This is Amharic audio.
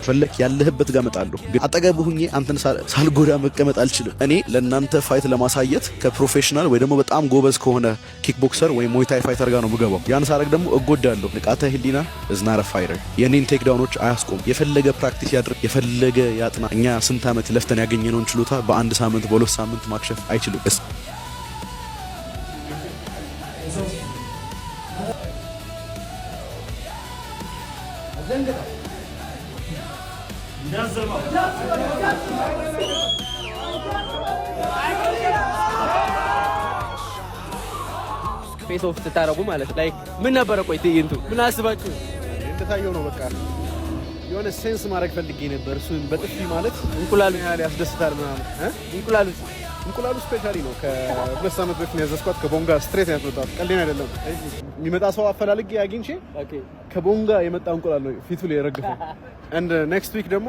ከፈለክ ያለህበት ጋር እመጣለሁ፣ ግን አጠገብህ ሁኜ አንተን ሳልጎዳ መቀመጥ አልችልም። እኔ ለእናንተ ፋይት ለማሳየት ከፕሮፌሽናል ወይ ደግሞ በጣም ጎበዝ ከሆነ ኪክ ቦክሰር ወይ ሞይታይ ፋይተር ጋር ነው የምገባው። ያን ሳረግ ደግሞ እጎዳለሁ። ንቃተ ህሊና እዝናረ ፋይተር የኔን ቴክ ዳውኖች አያስቆም። የፈለገ ፕራክቲስ ያድርግ፣ የፈለገ ያጥና። እኛ ስንት ዓመት ለፍተን ያገኘነውን ችሎታ በአንድ ሳምንት በሁለት ሳምንት ማክሸፍ አይችልም። ፌስ ኦፍ ስታረጉ ማለት ላይ ምን ነበር? ቆይ ትይንቱ ምን አስባችሁ እንደታየው ነው። በቃ የሆነ ሴንስ ማድረግ ፈልጌ ነበር። እሱን በጥፊ ማለት እንቁላሉ ያህል ያስደስታል ምናምን። እንቁላሉ ስፔሻሊ ነው። ከ2 ሳምንት በፊት ያዘዝኳት ከቦንጋ ስትሬት ያስመጣት። ቀልዴን አይደለም። የሚመጣ ሰው አፈላልጌ አግኝቼ ከቦንጋ የመጣ እንቁላል ነው ፊቱ ላይ የረገፈው። and next week ደግሞ